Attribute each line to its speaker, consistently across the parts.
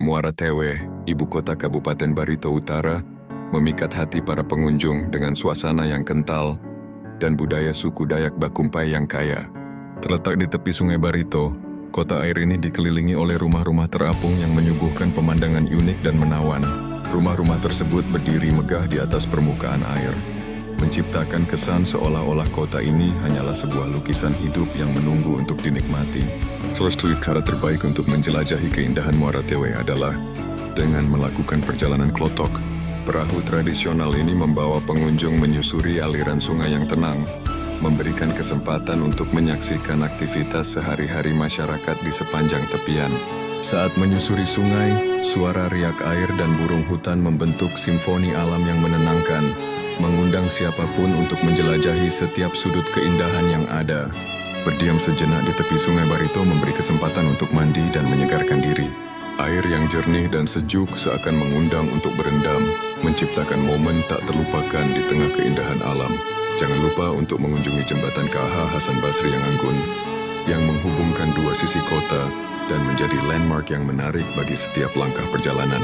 Speaker 1: Muara Tewe, ibu kota Kabupaten Barito Utara, memikat hati para pengunjung dengan suasana yang kental dan budaya suku Dayak Bakumpai yang kaya. Terletak di tepi Sungai Barito, kota air ini dikelilingi oleh rumah-rumah terapung yang menyuguhkan pemandangan unik dan menawan. Rumah-rumah tersebut berdiri megah di atas permukaan air, menciptakan kesan seolah-olah kota ini hanyalah sebuah lukisan hidup yang menunggu untuk dinikmati. Salah satu cara terbaik untuk menjelajahi keindahan Muara Tewe adalah dengan melakukan perjalanan klotok. Perahu tradisional ini membawa pengunjung menyusuri aliran sungai yang tenang, memberikan kesempatan untuk menyaksikan aktivitas sehari-hari masyarakat di sepanjang tepian. Saat menyusuri sungai, suara riak air dan burung hutan membentuk simfoni alam yang menenangkan, mengundang siapapun untuk menjelajahi setiap sudut keindahan yang ada. Berdiam sejenak di tepi Sungai Barito memberi kesempatan untuk mandi dan menyegarkan diri. Air yang jernih dan sejuk seakan mengundang untuk berendam, menciptakan momen tak terlupakan di tengah keindahan alam. Jangan lupa untuk mengunjungi jembatan KH Hasan Basri yang anggun, yang menghubungkan dua sisi kota dan menjadi landmark yang menarik bagi setiap langkah perjalanan.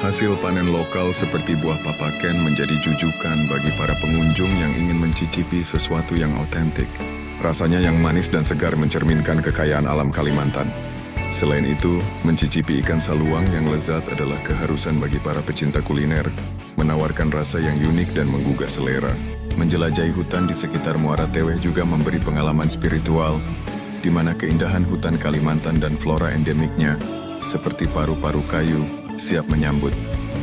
Speaker 1: Hasil panen lokal seperti buah papaken menjadi jujukan bagi para pengunjung yang ingin mencicipi sesuatu yang otentik. Rasanya yang manis dan segar mencerminkan kekayaan alam Kalimantan. Selain itu, mencicipi ikan saluang yang lezat adalah keharusan bagi para pecinta kuliner, menawarkan rasa yang unik dan menggugah selera. Menjelajahi hutan di sekitar Muara Tewe juga memberi pengalaman spiritual, di mana keindahan hutan Kalimantan dan flora endemiknya, seperti paru-paru kayu, siap menyambut.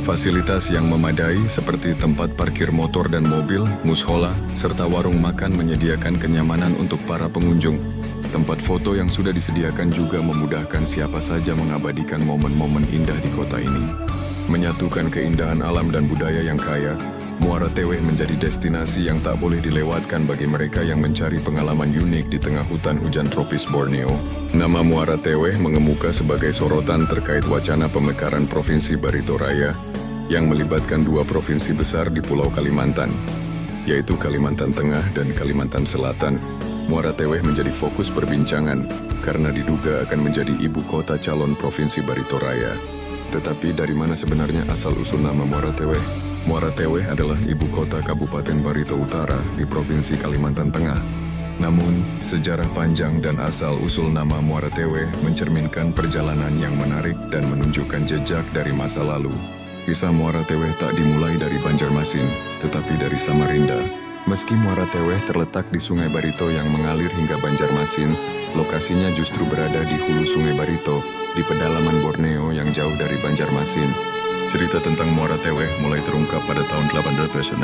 Speaker 1: Fasilitas yang memadai seperti tempat parkir motor dan mobil, mushola, serta warung makan menyediakan kenyamanan untuk para pengunjung. Tempat foto yang sudah disediakan juga memudahkan siapa saja mengabadikan momen-momen indah di kota ini. Menyatukan keindahan alam dan budaya yang kaya, Muara Tewe menjadi destinasi yang tak boleh dilewatkan bagi mereka yang mencari pengalaman unik di tengah hutan hujan tropis Borneo. Nama Muara Tewe mengemuka sebagai sorotan terkait wacana pemekaran Provinsi Barito Raya yang melibatkan dua provinsi besar di Pulau Kalimantan, yaitu Kalimantan Tengah dan Kalimantan Selatan. Muara Tewe menjadi fokus perbincangan karena diduga akan menjadi ibu kota calon Provinsi Barito Raya. Tetapi dari mana sebenarnya asal-usul nama Muara Tewe? Muara Tewe adalah ibu kota Kabupaten Barito Utara di Provinsi Kalimantan Tengah. Namun, sejarah panjang dan asal-usul nama Muara Tewe mencerminkan perjalanan yang menarik dan menunjukkan jejak dari masa lalu. Kisah Muara Tewe tak dimulai dari Banjarmasin, tetapi dari Samarinda. Meski Muara Tewe terletak di Sungai Barito yang mengalir hingga Banjarmasin, lokasinya justru berada di hulu Sungai Barito, di pedalaman Borneo yang jauh dari Banjarmasin. Cerita tentang Muara Tewe mulai terungkap pada tahun 1861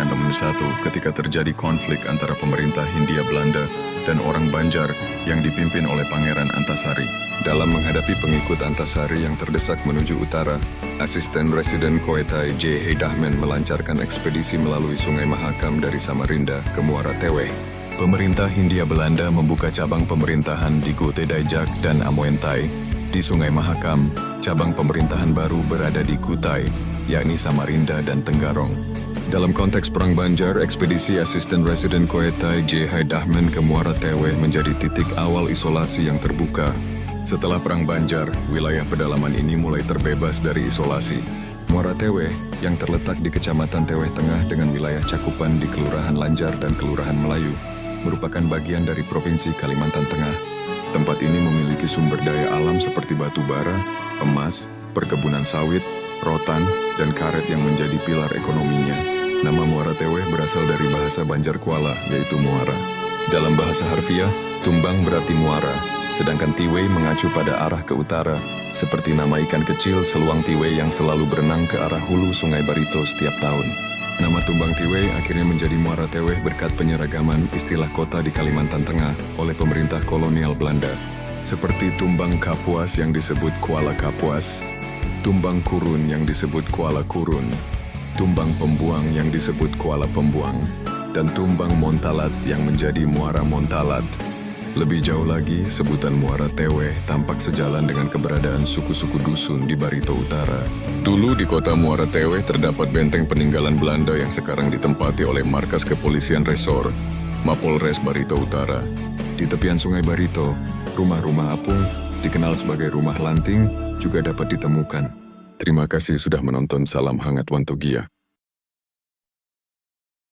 Speaker 1: ketika terjadi konflik antara pemerintah Hindia Belanda dan orang Banjar yang dipimpin oleh Pangeran Antasari. Dalam menghadapi pengikut Antasari yang terdesak menuju utara, Asisten Residen Koetai J. Heidahman melancarkan ekspedisi melalui Sungai Mahakam dari Samarinda ke Muara Tewe. Pemerintah Hindia Belanda membuka cabang pemerintahan di Gote Daijak dan Amoentai. Di Sungai Mahakam, cabang pemerintahan baru berada di Kutai, yakni Samarinda dan Tenggarong. Dalam konteks Perang Banjar, ekspedisi Asisten Residen Koetai J. Heidahman ke Muara Tewe menjadi titik awal isolasi yang terbuka. Setelah Perang Banjar, wilayah pedalaman ini mulai terbebas dari isolasi. Muara Tewe, yang terletak di Kecamatan Tewe Tengah dengan wilayah cakupan di Kelurahan Lanjar dan Kelurahan Melayu, merupakan bagian dari Provinsi Kalimantan Tengah. Tempat ini memiliki sumber daya alam seperti batu bara, emas, perkebunan sawit, rotan, dan karet yang menjadi pilar ekonominya. Nama Muara Tewe berasal dari bahasa Banjar Kuala, yaitu muara. Dalam bahasa harfiah, tumbang berarti muara, sedangkan Tiwei mengacu pada arah ke utara, seperti nama ikan kecil seluang Tiwei yang selalu berenang ke arah hulu Sungai Barito setiap tahun. Nama tumbang Tiwei akhirnya menjadi Muara Tewe berkat penyeragaman istilah kota di Kalimantan Tengah oleh pemerintah kolonial Belanda, seperti tumbang Kapuas yang disebut Kuala Kapuas, tumbang Kurun yang disebut Kuala Kurun, tumbang Pembuang yang disebut Kuala Pembuang, dan tumbang Montalat yang menjadi Muara Montalat. Lebih jauh lagi, sebutan Muara Tewe tampak sejalan dengan keberadaan suku-suku dusun di Barito Utara. Dulu di kota Muara Tewe terdapat benteng peninggalan Belanda yang sekarang ditempati oleh markas kepolisian resor, Mapolres Barito Utara. Di tepian Sungai Barito, rumah-rumah apung, dikenal sebagai rumah lanting, juga dapat ditemukan. Terima kasih sudah menonton Salam Hangat Wantogia.